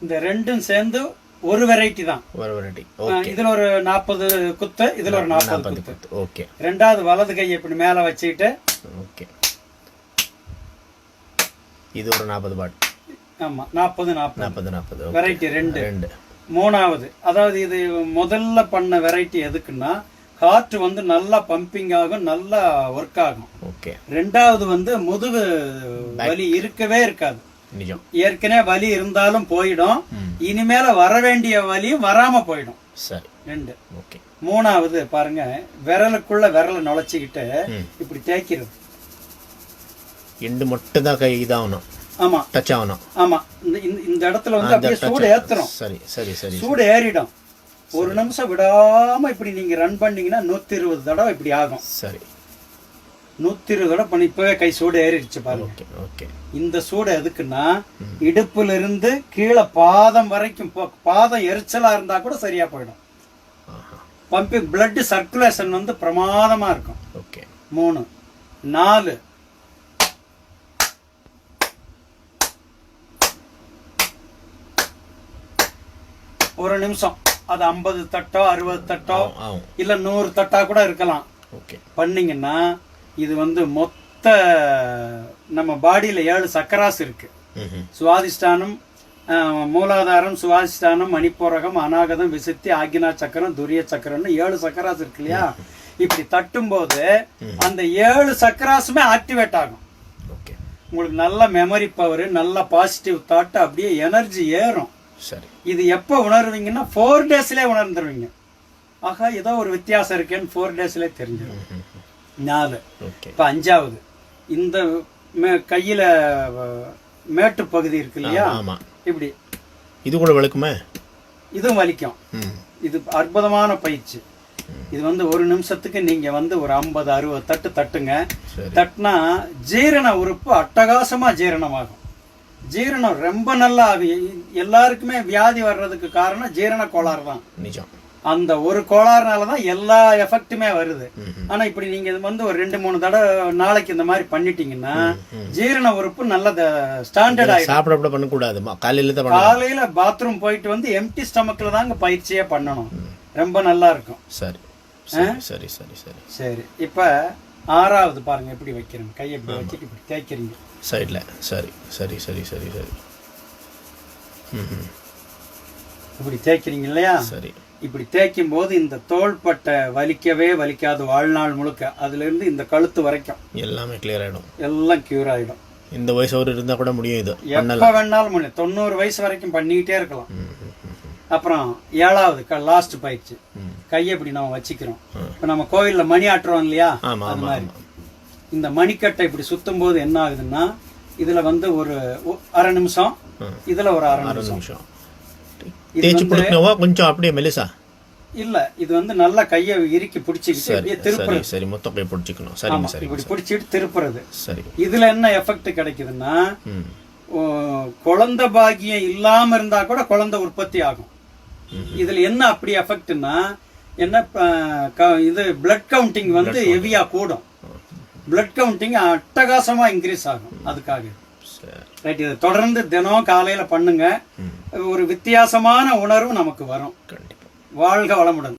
இந்த ரெண்டும் சேர்ந்து ஒரு வெரைட்டி தான். ஒரு வெரைட்டி. இதுல ஒரு 40 குத்து, இதுல ஒரு 40 குத்து. ஓகே. ரெண்டாவது வலது கையை இப்படி மேல வச்சுக்கிட்டு. ஓகே. இது ஒரு 40 பாட். ஆமா, 40 வெரைட்டி ரெண்டு. மூணாவது, அதாவது இது முதல்ல பண்ண வெரைட்டி எதுக்குன்னா காற்று வந்து நல்லா பம்பிங் ஆகும், நல்லா ஒர்க் ஆகும். ஓகே. ரெண்டாவது வந்து முதுகு வலி இருக்கவே இருக்காது. ஏற்கனவே வலி இருந்தாலும் போயிடும், இனிமேல வர வேண்டிய வலியும் வராம போயிடும். சரி. ரெண்டு. ஓகே. மூணாவது பாருங்க, விரலுக்குள்ள விரலை நுழைச்சிக்கிட்டு இப்படி தேய்க்கிறது. எண்டு மட்டும் தான் கை இதாகணும். ஆமா, டச் ஆகணும். ஆமா, இந்த இடத்துல வந்து அப்படியே சூடு ஏத்துறோம். சரி சரி சரி. சூடு ஏறிடும். ஒரு நிமிஷம் விடாம இப்படி நீங்க ரன் பண்ணீங்கன்னா 120 தடவை இப்படி ஆகும். சரி. 120 தடவை பண்ணி இப்பவே கை சூடு ஏறிடுச்சு பாருங்க. ஓகே. இந்த சூடு எதுக்குன்னா இடுப்புல இருந்து கீழே பாதம் வரைக்கும், பாதம் எரிச்சலா இருந்தா கூட சரியா போயிடும். பம்பிங் பிளட் சர்க்குலேஷன் வந்து பிரமாதமா இருக்கும். ஓகே. 3 4 ஒரு நிமிஷம். அது 50 தட்டோ 60 தட்டோ இல்ல 100 தட்டா கூட இருக்கலாம். பண்ணீங்கன்னா இது வந்து மொத்த நம்ம பாடியில 7 சக்கராஸ் இருக்கு. சுவாதிஷ்டானம், மூலாதாரம், சுவாதிஷ்டானம், மணிப்பூரகம், அநாகதம், விசுத்தி, ஆக்ஞா சக்கரம், துரிய சக்கரம்னு 7 சக்கராஸ் இருக்கு இல்லையா? இப்படி தட்டும் போது அந்த 7 சக்கராஸுமே ஆக்டிவேட் ஆகும். உங்களுக்கு நல்ல மெமரி பவர், நல்ல பாசிட்டிவ் தாட், அப்படியே எனர்ஜி ஏறும். சரி. இது எப்போ உணர்வீங்கன்னா 4 டேஸ்லயே உணர்ந்துருவீங்க. ஆகா, ஏதோ ஒரு வித்தியாசம் இருக்கேன்னு 4 டேஸ்லயே தெரிஞ்சிடும். 4. இப்ப 5வது, இந்த கையில மேட்டு பகுதி இருக்கு இல்லையா? இப்படி இது கூட வலிக்குமே. இதுவும் வலிக்கும். இது அற்புதமான பயிற்சி. இது வந்து ஒரு நிமிஷத்துக்கு நீங்க வந்து ஒரு 50-60 தட்டு தட்டுங்க. தட்டுனா ஜீரண உறுப்பு அட்டகாசமா ஜீரணமாகும். ஜீரணம் ரொம்ப நல்லா ஆகும். எல்லாருக்குமே வியாதி வர்றதுக்கு காரணம் ஜீரண கோளாறு தான். நிஜம். அந்த ஒரு கோளாறுனாலதான் எல்லா எஃபெக்ட்டுமே வருது. ஆனா இப்படி நீங்க வந்து ஒரு 2-3 தடவை நாளைக்கு இந்த மாதிரி பண்ணிட்டீங்கன்னா ஜீரண உறுப்பு நல்ல ஸ்டாண்டர்ட் ஆயிடும். சாப்பிட பண்ணக்கூடாது. காலையில பாத்ரூம் போயிட்டு வந்து எம்டி ஸ்டமக்ல தாங்க பயிற்சியே பண்ணணும். ரொம்ப நல்லா இருக்கும். சரி சரி சரி சரி சரி. இப்ப 6வது பாருங்க, எப்படி வைக்கிறேன். கையை இப்படி வச்சுட்டு இப்படி தேய்க்கிறீங்க சைட்ல. சரி சரி சரி சரி சரி. இப்படி தேய்க்கிறீங்க இல்லையா? சரி. இப்படி தேய்க்கும் போது இந்த தோள்பட்டை வலிக்கவே வலிக்காது வாழ்நாள் முழுக்க. அதுல இருந்து இந்த கழுத்து வரைக்கும் எல்லாமே கிளியர் ஆயிடும். எல்லாம் கியூர் ஆயிடும். இந்த வயசு அவர் இருந்தா கூட முடியும். இது எப்ப வேணாலும் முடியும். 90 வயசு வரைக்கும் பண்ணிக்கிட்டே இருக்கலாம். அப்புறம் 7வது லாஸ்ட் பயிற்சி, கையை இப்படி நம்ம வச்சுக்கிறோம். இப்ப நம்ம கோவில்ல மணி ஆட்டுறோம் இல்லையா? அது மாதிரி இந்த மணிக்கட்டை இப்படி சுத்தும் போது என்ன ஆகுதுன்னா, இதுல வந்து ஒரு அரை நிமிஷம், இதுல ஒரு அரை நிமிஷம். கொஞ்சம் அப்படியே மெலிசா இல்ல, இது வந்து நல்லா கையை இறுக்கி பிடிச்சிக்கிட்டு திருப்புறது. சரி, மொத்த கையை பிடிச்சிக்கணும். சரிங்க, சரி. இப்படி பிடிச்சிட்டு திருப்புறது. சரி. இதுல என்ன எஃபெக்ட் கிடைக்குதுன்னா, குழந்தை பாக்கியம் இல்லாம இருந்தா கூட குழந்தை உற்பத்தி ஆகும். இதுல என்ன அப்படி எஃபெக்ட்னா, என்ன இது பிளட் கவுண்டிங் வந்து ஹெவியா கூடும். பிளட் கவுண்டிங் அட்டகாசமா இன்க்ரீஸ் ஆகும். அதுக்காக ரைட். இதை தொடர்ந்து தினம் காலையில பண்ணுங்க. ஒரு வித்தியாசமான உணர்வு நமக்கு வரும். வாழ்க வளமுடன்.